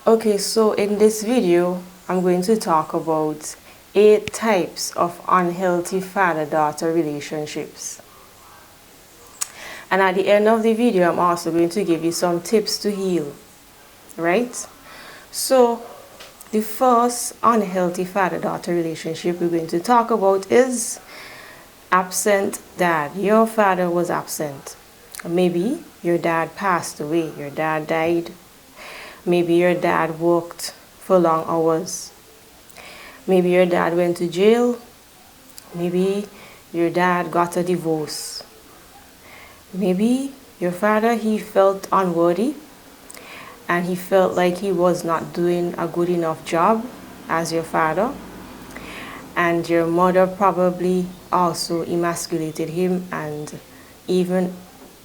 Okay, so in this video, I'm going to talk about 8 types of unhealthy father-daughter relationships. And at the end of the video, I'm also going to give you some tips to heal, right? So, the first unhealthy father-daughter relationship we're going to talk about is absent dad. Your father was absent. Maybe your dad passed away, your dad died. Maybe your dad worked for long hours. Maybe your dad went to jail. Maybe your dad got a divorce. Maybe your father, he felt unworthy and he felt like he was not doing a good enough job as your father. And your mother probably also emasculated him and even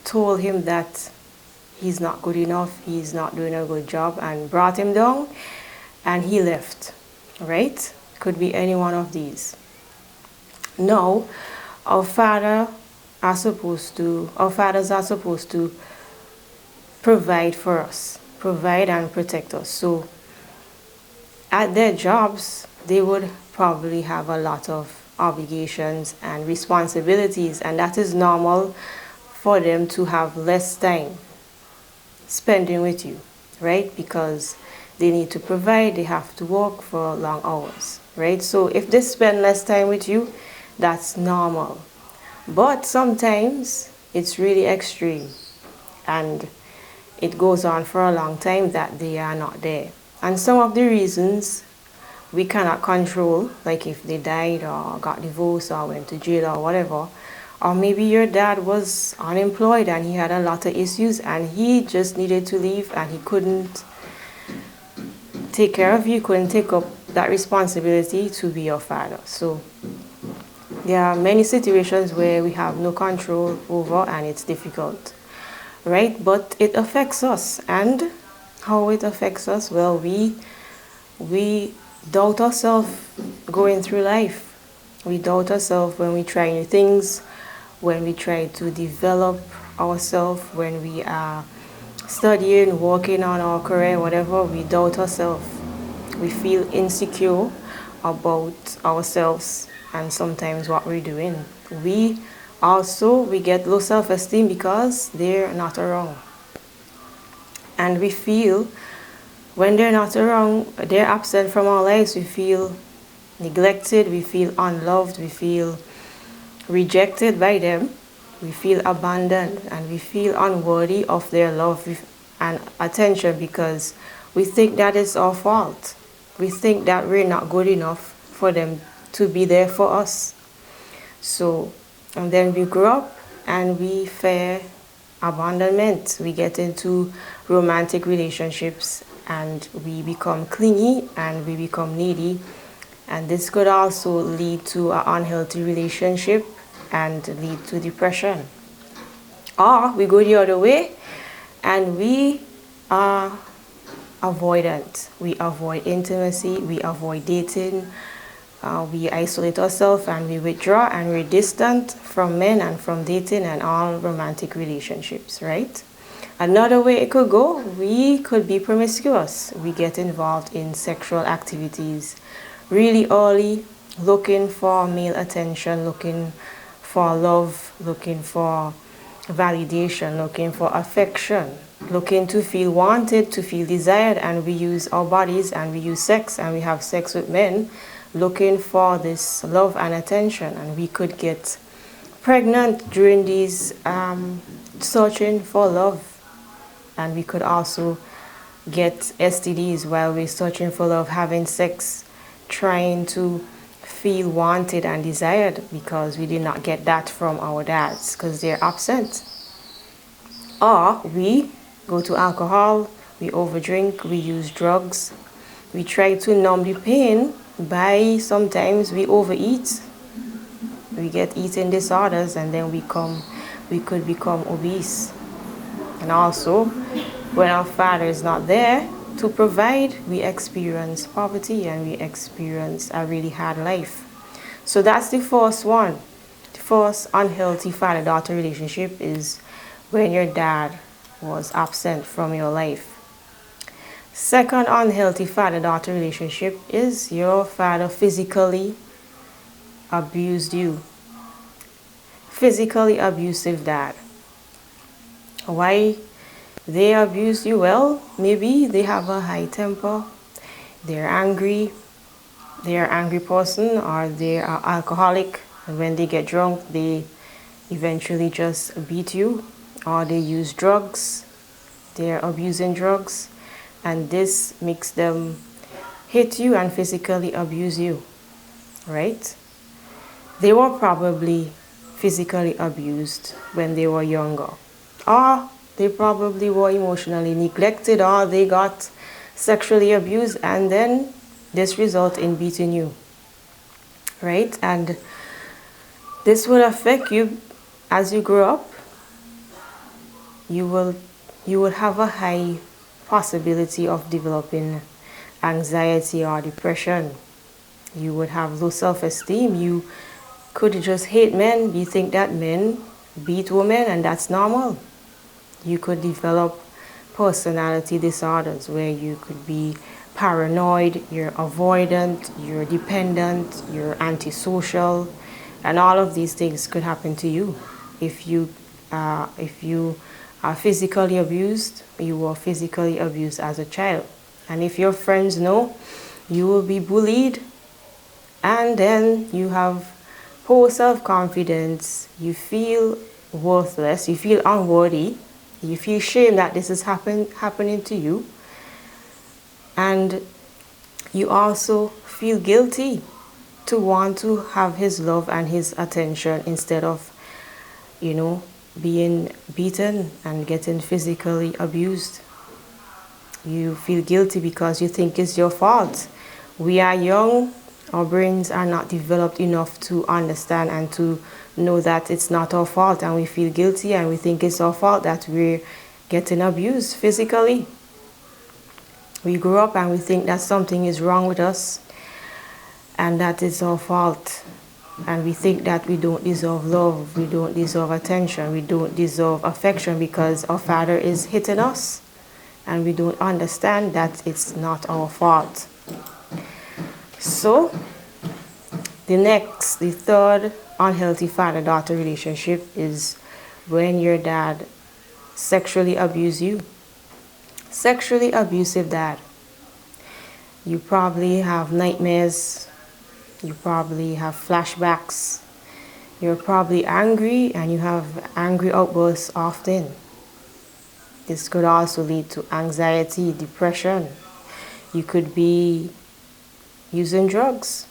told him that he's not good enough, he's not doing a good job, and brought him down, and he left, right? Could be any one of these. Now, our fathers are supposed to provide for us, provide and protect us. So, at their jobs, they would probably have a lot of obligations and responsibilities, and that is normal for them to have less time spending with you, right? Because they need to provide, they have to work for long hours, right? So if they spend less time with you, that's normal. But sometimes it's really extreme and it goes on for a long time that they are not there. And some of the reasons we cannot control, like if they died or got divorced or went to jail or whatever. Or maybe your dad was unemployed and he had a lot of issues and he just needed to leave and he couldn't take care of you, couldn't take up that responsibility to be your father. So there are many situations where we have no control over and it's difficult, right? But it affects us. And how it affects us? Well, we doubt ourselves going through life. We doubt ourselves when we try new things, when we try to develop ourselves, when we are studying, working on our career, whatever, we doubt ourselves. We feel insecure about ourselves and sometimes what we're doing. We get low self-esteem because they're not around. And we feel when they're not around, they're absent from our lives, we feel neglected, we feel unloved, we feel rejected by them, we feel abandoned, and we feel unworthy of their love and attention because we think that it's our fault. We think that we're not good enough for them to be there for us. So, and then we grow up and we fear abandonment. We get into romantic relationships and we become clingy and we become needy. And this could also lead to an unhealthy relationship and lead to depression. Or we go the other way and we are avoidant. We avoid intimacy, we avoid dating, we isolate ourselves and we withdraw and we're distant from men and from dating and all romantic relationships, right? Another way it could go, we could be promiscuous. We get involved in sexual activities really early, looking for male attention, looking for love, looking for validation, looking for affection, looking to feel wanted, to feel desired, and we use our bodies and we use sex and we have sex with men looking for this love and attention. And we could get pregnant during these searching for love. And we could also get STDs while we're searching for love, having sex, trying to feel wanted and desired because we did not get that from our dads because they're absent. Or we go to alcohol, we overdrink, we use drugs, we try to numb the pain by sometimes we overeat, we get eating disorders, and then we could become obese. And also, when our father is not there to provide, we experience poverty and we experience a really hard life. So that's the first one. The first unhealthy father-daughter relationship is when your dad was absent from your life. Second unhealthy father-daughter relationship is your father physically abused you. Physically abusive dad. Why they abuse you? Well, maybe they have a high temper, they're angry person, or they are alcoholic, and when they get drunk they eventually just beat you, or they use drugs, they're abusing drugs, and this makes them hit you and physically abuse you, right? They were probably physically abused when they were younger, or they probably were emotionally neglected, or they got sexually abused, and then this results in beating you, right? And this will affect you as you grow up. You will have a high possibility of developing anxiety or depression. You would have low self-esteem. You could just hate men. You think that men beat women and that's normal. You could develop personality disorders where you could be paranoid, you're avoidant, you're dependent, you're antisocial, and all of these things could happen to you if you are physically abused. You were physically abused as a child, and if your friends know, you will be bullied, and then you have poor self-confidence. You feel worthless. You feel unworthy. You feel shame that this is happening to you, and you also feel guilty to want to have his love and his attention instead of, being beaten and getting physically abused. You feel guilty because you think it's your fault. We are young. Our brains are not developed enough to understand and to know that it's not our fault, and we feel guilty and we think it's our fault that we're getting abused physically. We grow up and we think that something is wrong with us and that it's our fault, and we think that we don't deserve love, we don't deserve attention, we don't deserve affection because our father is hitting us, and we don't understand that it's not our fault. So the third unhealthy father-daughter relationship is when your dad sexually abuse you. Sexually abusive dad. You probably have nightmares. You probably have flashbacks. You're probably angry and you have angry outbursts often. This could also lead to anxiety, depression. You could be using drugs,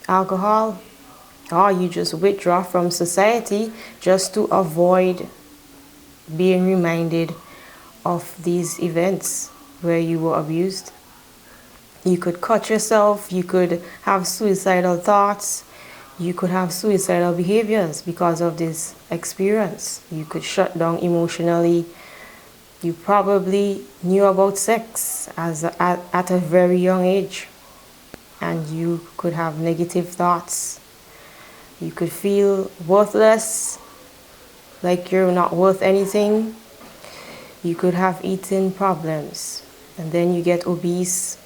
alcohol, or you just withdraw from society just to avoid being reminded of these events where you were abused. You could cut yourself, you could have suicidal thoughts, you could have suicidal behaviors because of this experience. You could shut down emotionally. You probably knew about sex at a very young age, and you could have negative thoughts. You could feel worthless, like you're not worth anything. You could have eating problems, and then you get obese.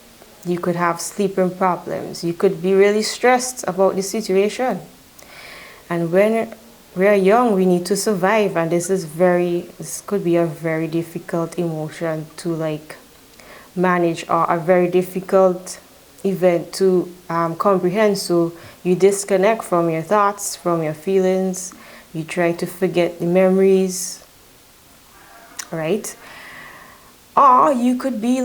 You could have sleeping problems. You could be really stressed about the situation. And when we're young, we need to survive, and this could be a very difficult emotion to manage, or a very difficult event to comprehend. So you disconnect from your thoughts, from your feelings. You try to forget the memories, right? Or you could be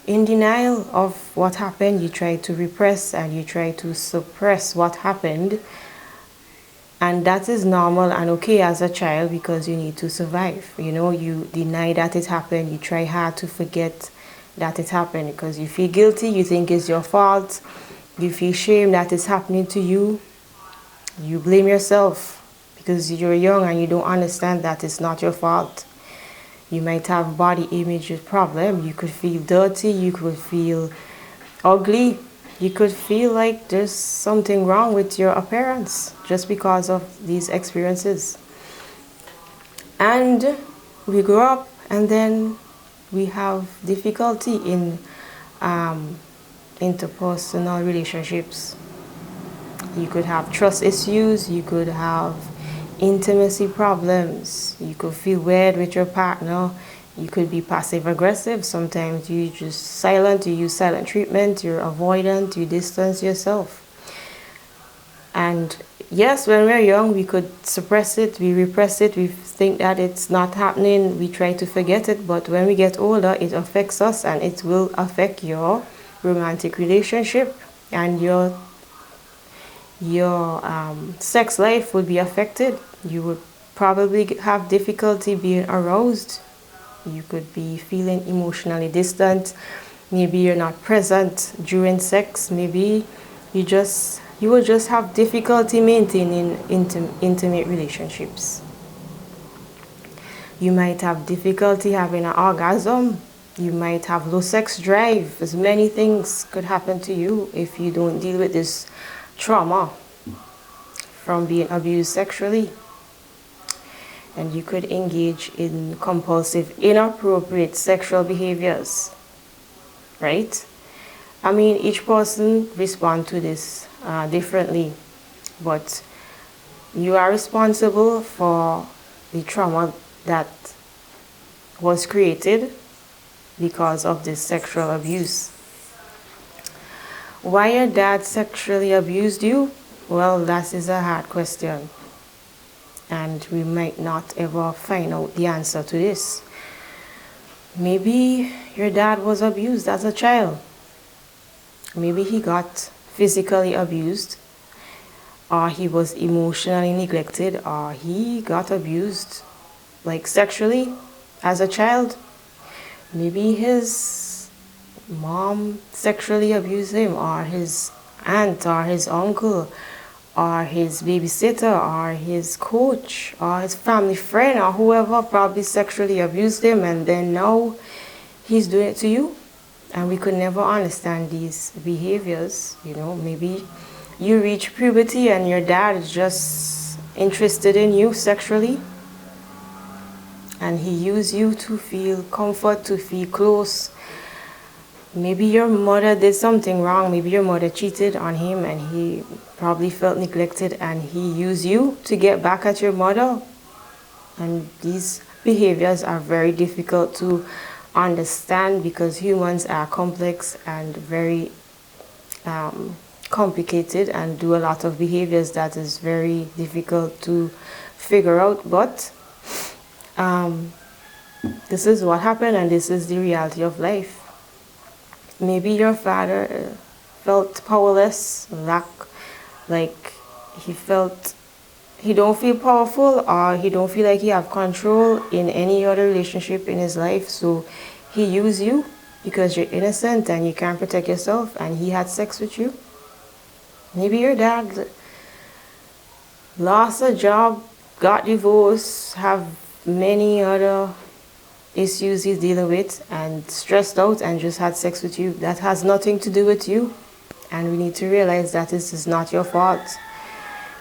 in denial of what happened. You try to repress and you try to suppress what happened, and that is normal and okay as a child because you need to survive. You deny that it happened. You try hard to forget that it happened because you feel guilty. You think it's your fault. You feel shame that it's happening to you. You blame yourself because you're young and you don't understand that it's not your fault. You might have body image problem. You could feel dirty. You could feel ugly. You could feel like there's something wrong with your appearance just because of these experiences. And we grow up, and then we have difficulty in interpersonal relationships. You could have trust issues, you could have intimacy problems, you could feel weird with your partner, you could be passive aggressive. Sometimes you just silent, you use silent treatment, you're avoidant, you distance yourself. And yes, when we're young, we could suppress it, we repress it, we think that it's not happening, we try to forget it, but when we get older, it affects us, and it will affect your romantic relationship, and your sex life would be affected. You would probably have difficulty being aroused. You could be feeling emotionally distant. Maybe you're not present during sex. Maybe you will just have difficulty maintaining intimate relationships. You might have difficulty having an orgasm. You might have low sex drive. As many things could happen to you if you don't deal with this trauma from being abused sexually. And you could engage in compulsive, inappropriate sexual behaviors, right? I mean, each person responds to this differently, but you are responsible for the trauma that was created because of this sexual abuse. Why your dad sexually abused you? Well, that is a hard question, and we might not ever find out the answer to this. Maybe your dad was abused as a child. Maybe he got physically abused, or he was emotionally neglected, or he got abused like sexually as a child. Maybe his mom sexually abused him, or his aunt, or his uncle, or his babysitter, or his coach, or his family friend, or whoever probably sexually abused him, and then now he's doing it to you. And we could never understand these behaviors. You know, maybe you reach puberty and your dad is just interested in you sexually, and he used you to feel comfort, to feel close. Maybe your mother did something wrong. Maybe your mother cheated on him and he probably felt neglected, and he used you to get back at your mother. And these behaviors are very difficult to understand because humans are complex and very complicated, and do a lot of behaviors that is very difficult to figure out. But this is what happened, and this is the reality of life. Maybe your father felt powerless, like he don't feel powerful, or he don't feel like he have control in any other relationship in his life, so he used you because you're innocent and you can't protect yourself, and he had sex with you. Maybe your dad lost a job, got divorced, have many other issues he's dealing with, and stressed out, and just had sex with you. That has nothing to do with you, and we need to realize that this is not your fault.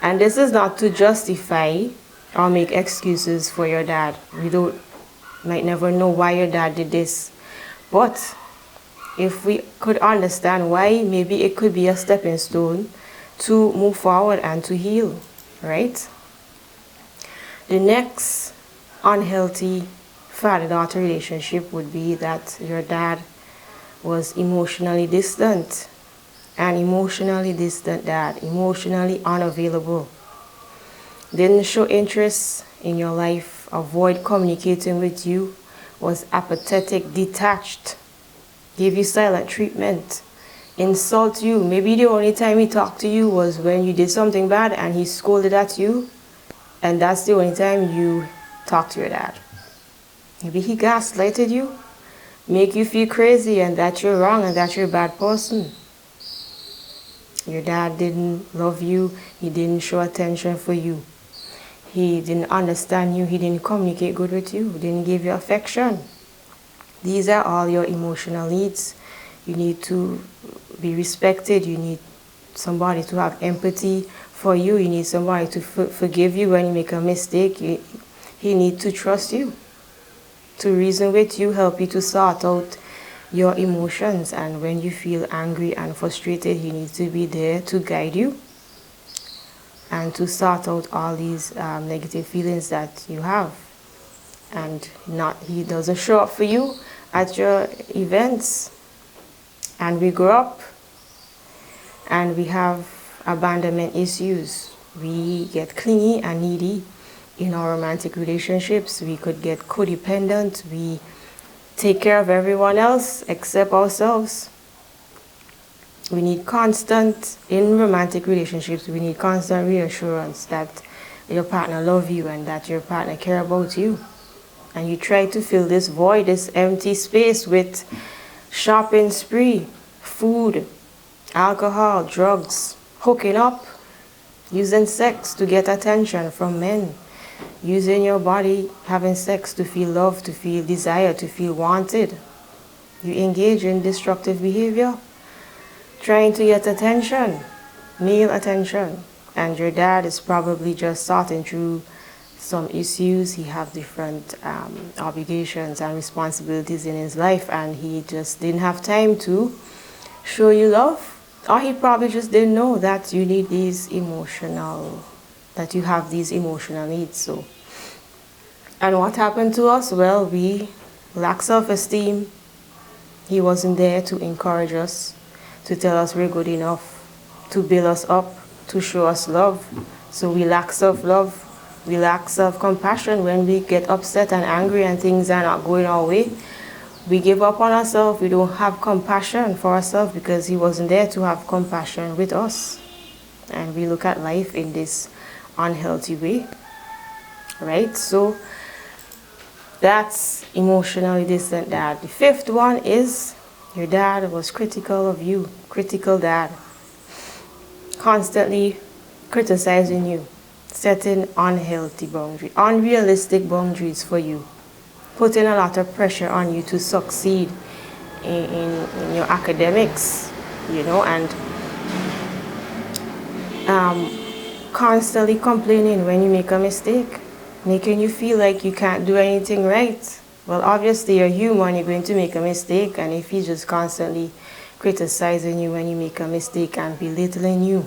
And this is not to justify or make excuses for your dad. We might never know why your dad did this, but if we could understand why, maybe it could be a stepping stone to move forward and to heal, right? The next unhealthy father-daughter relationship would be that your dad was emotionally distant. An emotionally distant dad, emotionally unavailable. Didn't show interest in your life, avoid communicating with you, was apathetic, detached, gave you silent treatment, insult you. Maybe the only time he talked to you was when you did something bad and he scolded at you, and that's the only time you talked to your dad. Maybe he gaslighted you, make you feel crazy and that you're wrong and that you're a bad person. Your dad didn't love you, he didn't show attention for you. He didn't understand you, he didn't communicate good with you, he didn't give you affection. These are all your emotional needs. You need to be respected, you need somebody to have empathy for you, you need somebody to forgive you when you make a mistake, he needs to trust you. to reason with you, help you to sort out your emotions. And when you feel angry and frustrated, he needs to be there to guide you and to sort out all these negative feelings that you have. And he doesn't show up for you at your events. And we grow up and we have abandonment issues. We get clingy and needy in our romantic relationships. We could get codependent. We take care of everyone else except ourselves. We need in romantic relationships, we need constant reassurance that your partner loves you and that your partner cares about you. And you try to fill this void, this empty space, with shopping spree, food, alcohol, drugs, hooking up, using sex to get attention from men, using your body, having sex to feel love, to feel desire, to feel wanted. You engage in destructive behavior, trying to get attention, male attention. And your dad is probably just sorting through some issues. He has different obligations and responsibilities in his life, and he just didn't have time to show you love. Or he probably just didn't know that you need that you have these emotional needs. So, and what happened to us? Well, we lack self-esteem. He wasn't there to encourage us, to tell us we're good enough, to build us up, to show us love. So we lack self-love. We lack self-compassion. When we get upset and angry and things are not going our way, we give up on ourselves. We don't have compassion for ourselves because he wasn't there to have compassion with us. And we look at life in this unhealthy way, right? So that's emotionally distant dad. The fifth one is your dad was critical of you, critical dad, constantly criticizing you, setting unhealthy boundaries, unrealistic boundaries for you, putting a lot of pressure on you to succeed in your academics, and constantly complaining when you make a mistake, making you feel like you can't do anything right. Well, obviously you're human, you're going to make a mistake, and if he's just constantly criticizing you when you make a mistake and belittling you,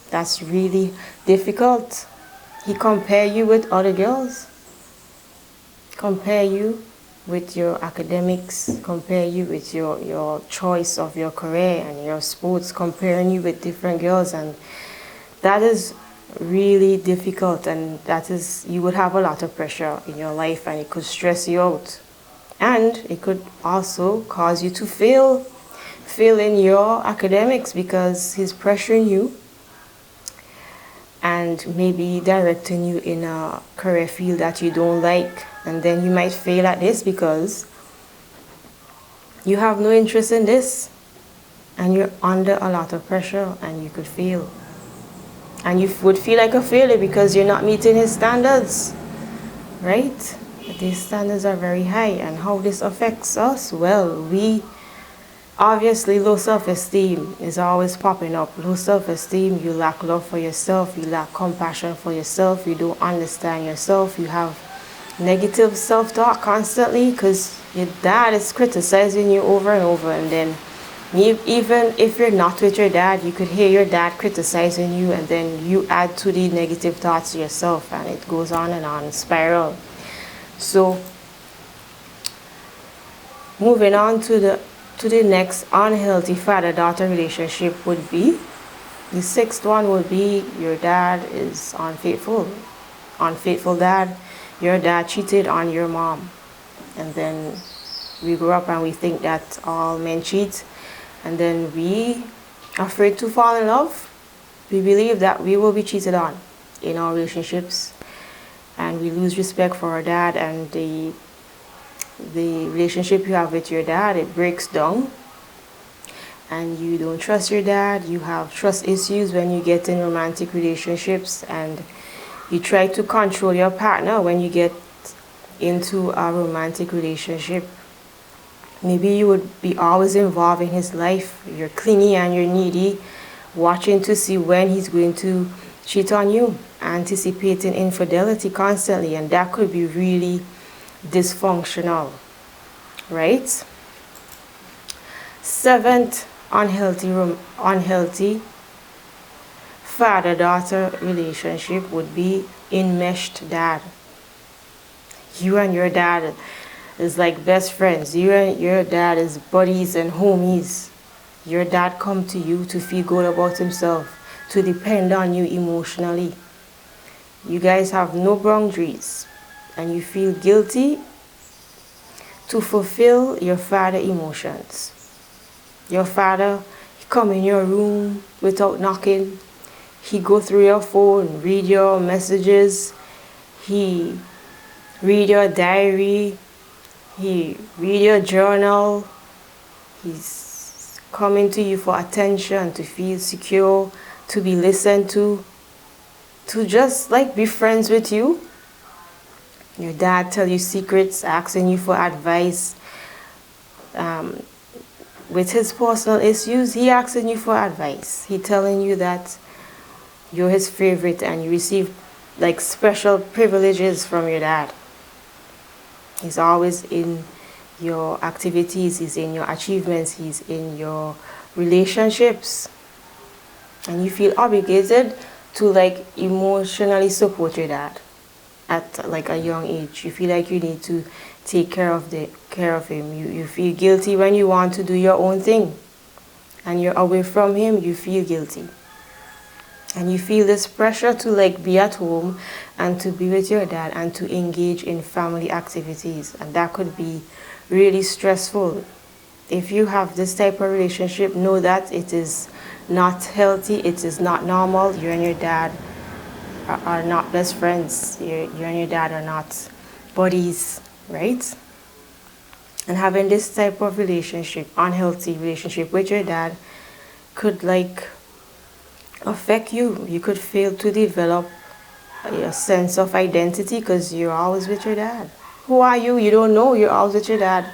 that's really difficult. He compare you with other girls, compare you with your academics, compare you with your choice of your career and your sports, comparing you with different girls, and that is really difficult, and you would have a lot of pressure in your life, and it could stress you out, and it could also cause you to fail in your academics because he's pressuring you and maybe directing you in a career field that you don't like, and then you might fail at this because you have no interest in this and you're under a lot of pressure, and you could fail. And you would feel like a failure because you're not meeting his standards, right? These standards are very high. And how this affects us? Well, obviously low self-esteem is always popping up. Low self-esteem, you lack love for yourself, you lack compassion for yourself, you don't understand yourself, you have negative self-talk constantly because your dad is criticizing you over and over, and then even if you're not with your dad, you could hear your dad criticizing you, and then you add to the negative thoughts to yourself, and it goes on and on, spiral. So moving on to the next unhealthy father-daughter relationship would be, the sixth one would be your dad is unfaithful. Unfaithful dad. Your dad cheated on your mom. And then we grow up and we think that all men cheat. And then we are afraid to fall in love. We believe that we will be cheated on in our relationships. And we lose respect for our dad, and the relationship you have with your dad, it breaks down. And you don't trust your dad. You have trust issues when you get in romantic relationships, and you try to control your partner when you get into a romantic relationship. Maybe you would be always involved in his life. You're clingy and you're needy, watching to see when he's going to cheat on you, anticipating infidelity constantly, and that could be really dysfunctional, right? Seventh unhealthy father-daughter relationship would be enmeshed dad. You and your dad is like best friends. You and your dad is buddies and homies. Your dad come to you to feel good about himself, to depend on you emotionally. You guys have no boundaries and you feel guilty to fulfill your father emotions. Your father, he come in your room without knocking. He go through your phone, read your messages. He read your diary. He read your journal. He's coming to you for attention, to feel secure, to be listened to just like be friends with you. Your dad tell you secrets, asking you for advice. With his personal issues, he asking you for advice. He telling you that you're his favorite and you receive like special privileges from your dad. He's always in your activities, he's in your achievements, he's in your relationships. And you feel obligated to like emotionally support your dad at like a young age. You feel like you need to take care of him. You feel guilty when you want to do your own thing and you're away from him. You feel guilty. And you feel this pressure to like be at home and to be with your dad and to engage in family activities. And that could be really stressful. If you have this type of relationship, know that it is not healthy. It is not normal. You and your dad are not best friends. You and your dad are not buddies, right? And having this type of relationship, unhealthy relationship with your dad could like affect you. You could fail to develop a sense of identity because you're always with your dad. Who are you? You don't know. You're always with your dad.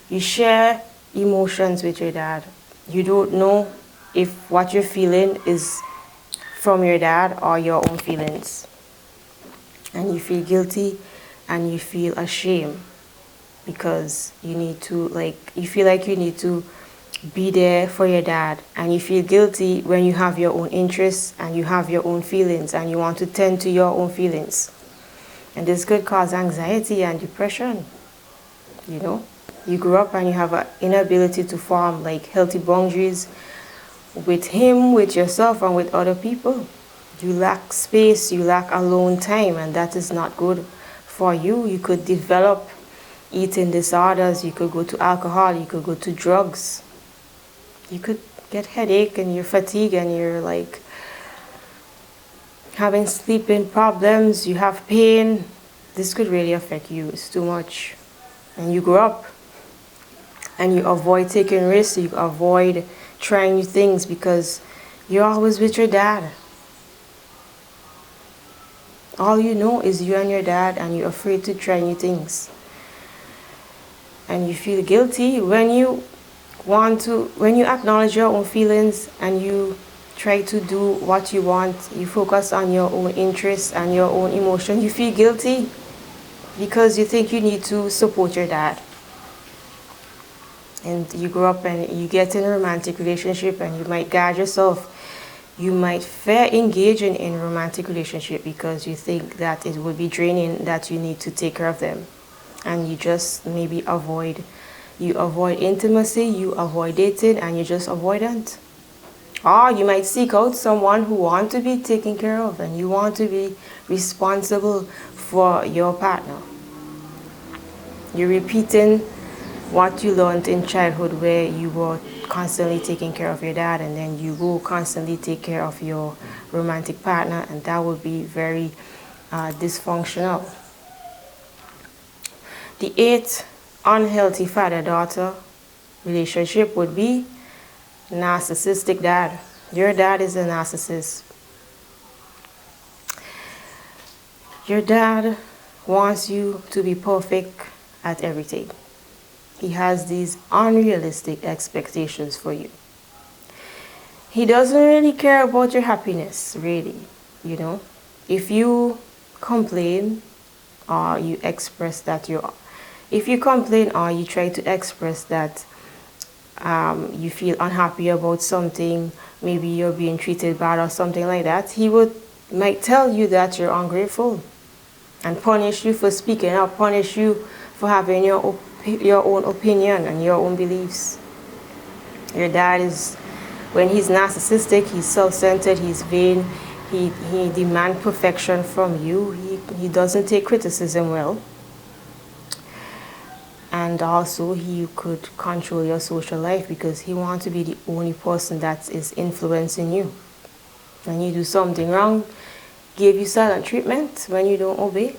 You share emotions with your dad. You don't know if what you're feeling is from your dad or your own feelings. And you feel guilty and you feel ashamed because you need to you feel like you need to be there for your dad, and you feel guilty when you have your own interests and you have your own feelings and you want to tend to your own feelings. And this could cause anxiety and depression. You know, you grew up and you have an inability to form like healthy boundaries with him, with yourself, and with other people. You lack space, you lack alone time, and that is not good for you. You could develop eating disorders, you could go to alcohol, you could go to drugs. You could get headache and you're fatigued and you're like having sleeping problems, you have pain. This could really affect you. It's too much. And you grow up and you avoid taking risks, you avoid trying new things because you're always with your dad. All you know is you and your dad, and you're afraid to try new things. And you feel guilty when you acknowledge your own feelings and you try to do what you want, you focus on your own interests and your own emotion, you feel guilty because you think you need to support your dad. And you grow up and you get in a romantic relationship and you might guard yourself. You might fear engaging in a romantic relationship because you think that it would be draining, that you need to take care of them. And you just maybe avoid intimacy, you avoid dating, and you're just avoidant. Or you might seek out someone who wants to be taken care of and you want to be responsible for your partner. You're repeating what you learned in childhood where you were constantly taking care of your dad, and then you will constantly take care of your romantic partner, and that would be very dysfunctional. The eighth unhealthy father-daughter relationship would be narcissistic dad. Your dad is a narcissist. Your dad wants you to be perfect at everything. He has these unrealistic expectations for you. He doesn't really care about your happiness, really, you know. If you complain or you express that if you complain or you try to express that you feel unhappy about something, maybe you're being treated bad or something like that, he might tell you that you're ungrateful and punish you for speaking up, punish you for having your own opinion and your own beliefs. Your dad is, when he's narcissistic, he's self-centered, he's vain, he demands perfection from you, he doesn't take criticism well. And also he could control your social life because he wants to be the only person that is influencing you. When you do something wrong, give you silent treatment when you don't obey.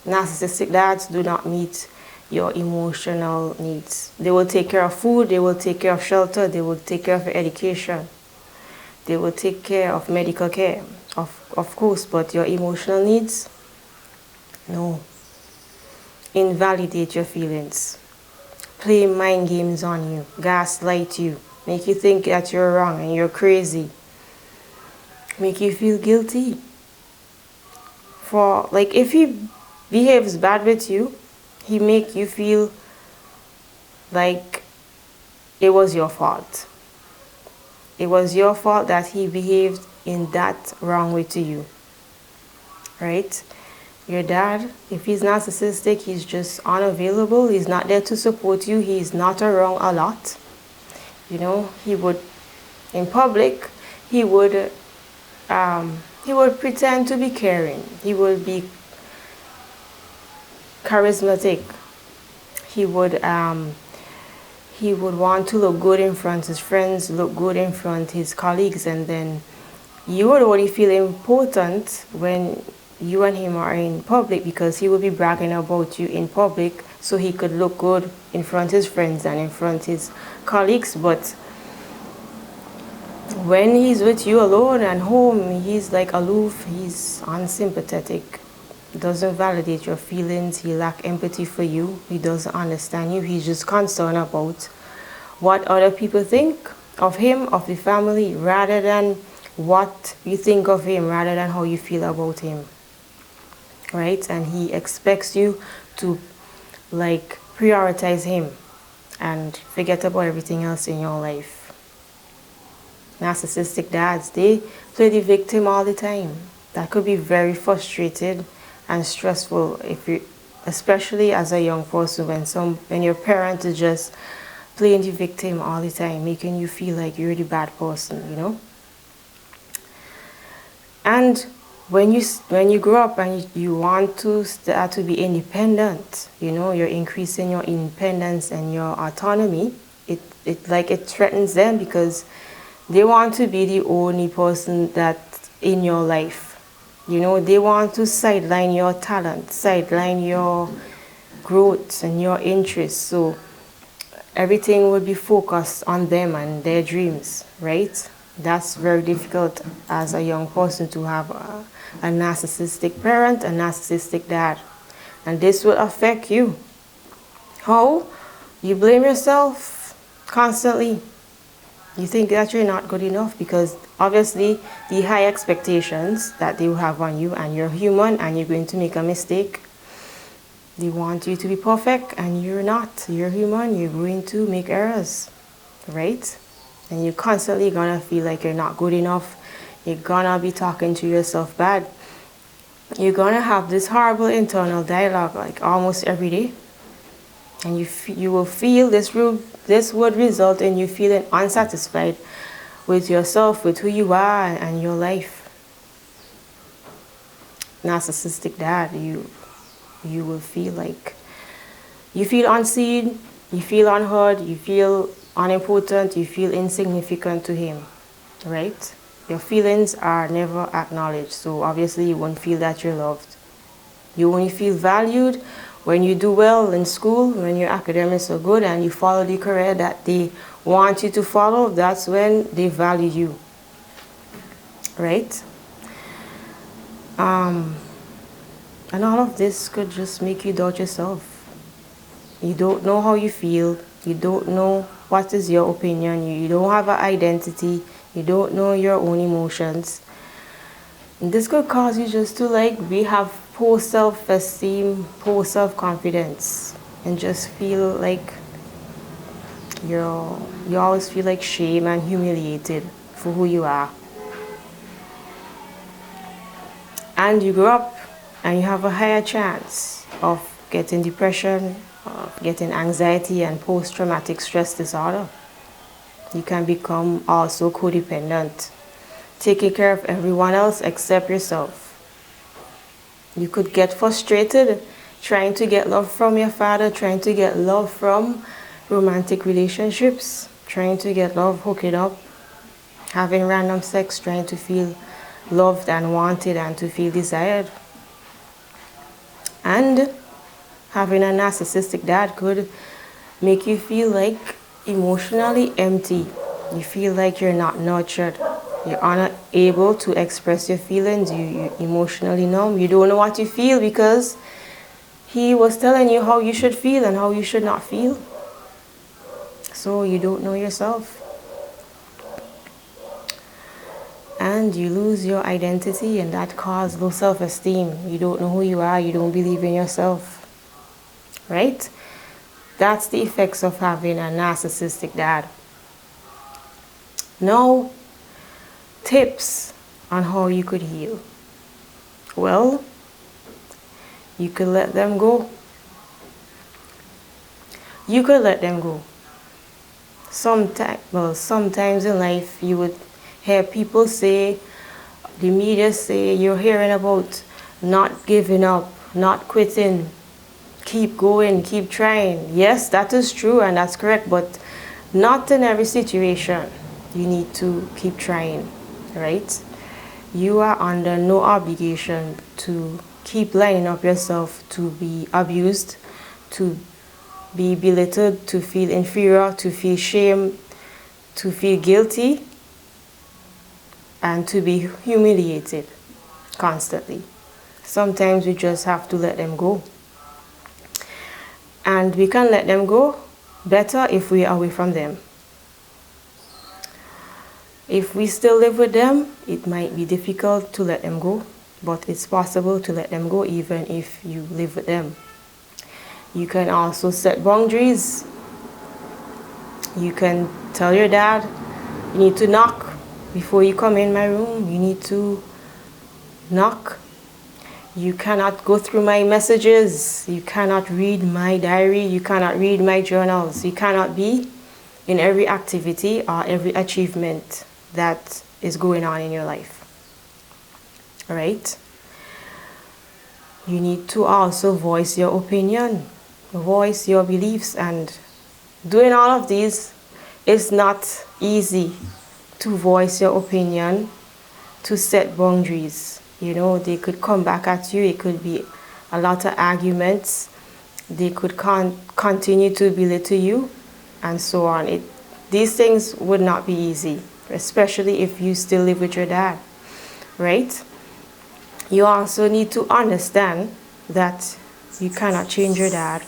Narcissistic dads do not meet your emotional needs. They will take care of food, they will take care of shelter, they will take care of your education, they will take care of medical care, of course, but your emotional needs, no. Invalidate your feelings, play mind games on you, gaslight you, make you think that you're wrong and you're crazy, make you feel guilty. For, like, if he behaves bad with you, he make you feel like it was your fault. It was your fault that he behaved in that wrong way to you, right? Your dad, if he's narcissistic, he's just unavailable. He's not there to support you. He's not around a lot. You know, he would, in public, he would pretend to be caring. He would be charismatic. He would want to look good in front of his friends, look good in front of his colleagues, and then you would only feel important when you and him are in public, because he will be bragging about you in public so he could look good in front of his friends and in front of his colleagues. But when he's with you alone and home, he's like aloof, he's unsympathetic, doesn't validate your feelings, he lacks empathy for you, he doesn't understand you, he's just concerned about what other people think of him, of the family, rather than what you think of him, rather than how you feel about him. Right? And he expects you to, like, prioritize him and forget about everything else in your life. Narcissistic dads, they play the victim all the time. That could be very frustrated and stressful, if you, especially as a young person, when your parent is just playing the victim all the time, making you feel like you're the bad person, you know. And when you grow up and you want to start to be independent, you know, you're increasing your independence and your autonomy, it threatens them, because they want to be the only person that's in your life. You know, they want to sideline your talent, sideline your growth and your interests. So everything will be focused on them and their dreams, right? That's very difficult as a young person to have a narcissistic parent, a narcissistic dad. And this will affect you. How? You blame yourself constantly. You think that you're not good enough, because obviously the high expectations that they will have on you, and you're human and you're going to make a mistake. They want you to be perfect and you're not. You're human, you're going to make errors, right? And you're constantly gonna feel like you're not good enough. You're gonna be talking to yourself bad. You're gonna have this horrible internal dialogue like almost every day. And you will feel this would result in you feeling unsatisfied with yourself, with who you are and your life. Narcissistic dad, you will feel like you feel unseen, you feel unheard, you feel unimportant, you feel insignificant to him, right? Your feelings are never acknowledged, so obviously you won't feel that you're loved. You only feel valued when you do well in school, when your academics are good and you follow the career that they want you to follow. That's when they value you, right? And all of this could just make you doubt yourself. You don't know how you feel. You don't know what is your opinion. You don't have an identity. You don't know your own emotions. And this could cause you just to have poor self-esteem, poor self-confidence, and just feel like you always feel like shame and humiliated for who you are. And you grow up and you have a higher chance of getting depression, getting anxiety and post-traumatic stress disorder. You can become also codependent, taking care of everyone else except yourself. You could get frustrated trying to get love from your father, trying to get love from romantic relationships, trying to get love hooking up, having random sex, trying to feel loved and wanted and to feel desired. And having a narcissistic dad could make you feel like emotionally empty. You feel like you're not nurtured. You're unable to express your feelings. You're emotionally numb. You don't know what you feel because he was telling you how you should feel and how you should not feel. So you don't know yourself. And you lose your identity, and that causes low self-esteem. You don't know who you are. You don't believe in yourself. Right? That's the effects of having a narcissistic dad. Now, tips on how you could heal. Well, you could let them go. You could let them go. Sometimes in life you would hear people say, the media say, you're hearing about not giving up, not quitting, keep going, keep trying. Yes, that is true and that's correct, but not in every situation you need to keep trying, right? You are under no obligation to keep lining up yourself to be abused, to be belittled, to feel inferior, to feel shame, to feel guilty, and to be humiliated constantly. Sometimes we just have to let them go. And we can let them go better if we are away from them. If we still live with them, it might be difficult to let them go, but it's possible to let them go even if you live with them. You can also set boundaries. You can tell your dad, you need to knock before you come in my room. You need to knock. You cannot go through my messages. You cannot read my diary. You cannot read my journals. You cannot be in every activity or every achievement that is going on in your life. All right? You need to also voice your opinion, voice your beliefs, and doing all of these is not easy. To voice your opinion, to set boundaries. You know, they could come back at you. It could be a lot of arguments. They could continue to belittle you and so on. These things would not be easy, especially if you still live with your dad, right? You also need to understand that you cannot change your dad,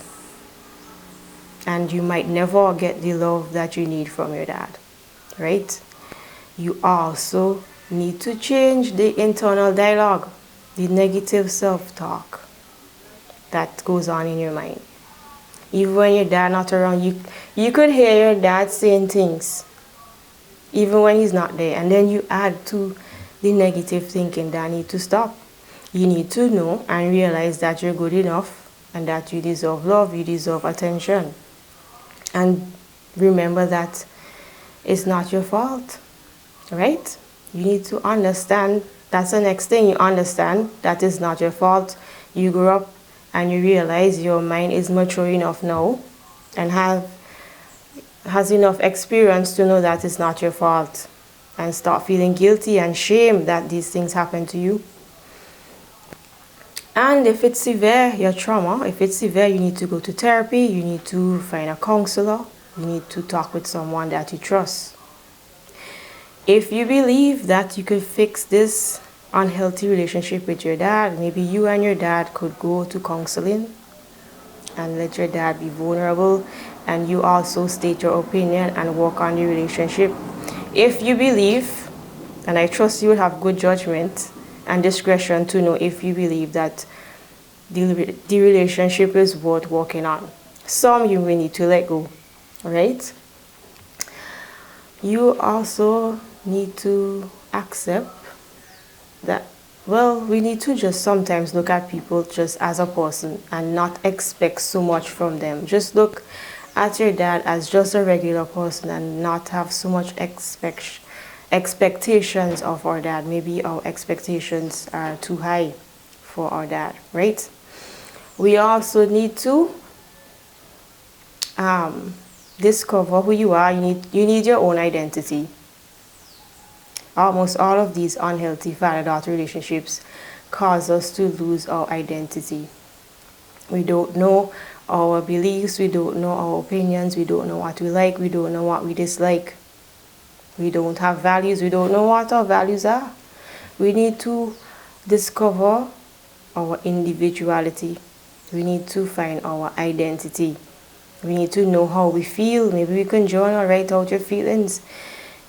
and you might never get the love that you need from your dad, right? You also need to change the internal dialogue, the negative self-talk that goes on in your mind. Even when your dad not around, you could hear your dad saying things, even when he's not there, and then you add to the negative thinking that need to stop. You need to know and realize that you're good enough and that you deserve love, you deserve attention. And remember that it's not your fault, right? You need to understand, that's the next thing, you understand that it's not your fault. You grow up and you realize your mind is mature enough now and has enough experience to know that it's not your fault, and start feeling guilty and shame that these things happen to you. And if it's severe, your trauma, if it's severe, you need to go to therapy, you need to find a counselor, you need to talk with someone that you trust. If you believe that you could fix this unhealthy relationship with your dad, maybe you and your dad could go to counseling and let your dad be vulnerable, and you also state your opinion and work on the relationship. If you believe, and I trust you will have good judgment and discretion to know if you believe that the relationship is worth working on. Some you may need to let go, right? You also need to accept that, well, we need to just sometimes look at people just as a person and not expect so much from them. Just look at your dad as just a regular person and not have so much expectations of our dad. Maybe our expectations are too high for our dad, right? We also need to discover who you are. You need your own identity. Almost all of these unhealthy father-daughter relationships cause us to lose our identity. We don't know our beliefs, we don't know our opinions, we don't know what we like, we don't know what we dislike. We don't have values, we don't know what our values are. We need to discover our individuality. We need to find our identity. We need to know how we feel. Maybe we can journal or write out your feelings.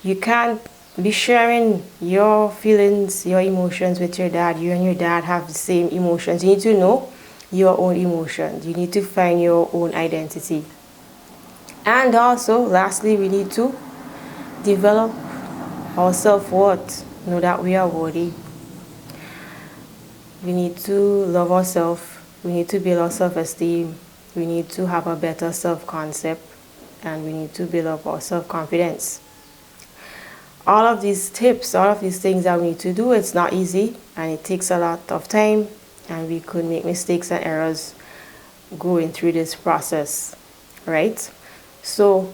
You can't be sharing your feelings, your emotions with your dad. You and your dad have the same emotions. You need to know your own emotions. You need to find your own identity. And also, lastly, we need to develop our self-worth. Know that we are worthy. We need to love ourselves. We need to build our self-esteem. We need to have a better self-concept. And we need to build up our self-confidence. All of these tips, all of these things that we need to do, it's not easy and it takes a lot of time, and we could make mistakes and errors going through this process, right? So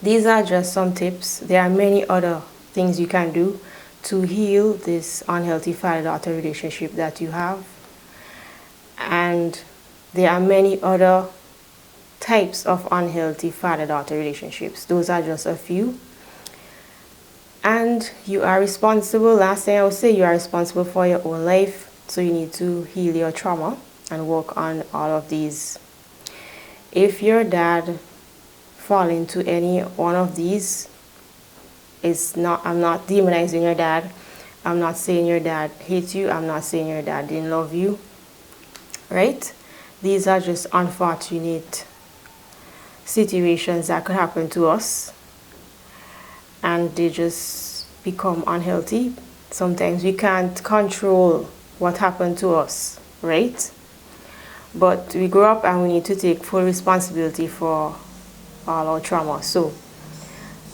these are just some tips. There are many other things you can do to heal this unhealthy father-daughter relationship that you have. And there are many other types of unhealthy father-daughter relationships. Those are just a few. And you are responsible. Last thing I would say, you are responsible for your own life. So you need to heal your trauma and work on all of these. If your dad fall into any one of these, I'm not demonizing your dad. I'm not saying your dad hates you. I'm not saying your dad didn't love you. Right? These are just unfortunate situations that could happen to us. And they just become unhealthy. Sometimes we can't control what happened to us, right? But we grow up and we need to take full responsibility for all our trauma. So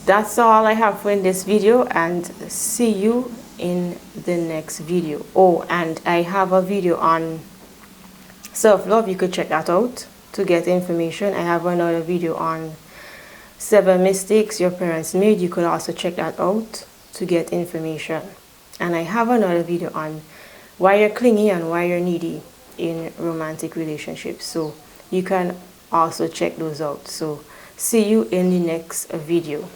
that's all I have for in this video, and see you in the next video. Oh, and I have a video on self-love. You could check that out to get information. I have another video on 7 mistakes your parents made. You could also check that out to get information. And I have another video on why you're clingy and why you're needy in romantic relationships. So you can also check those out. So see you in the next video.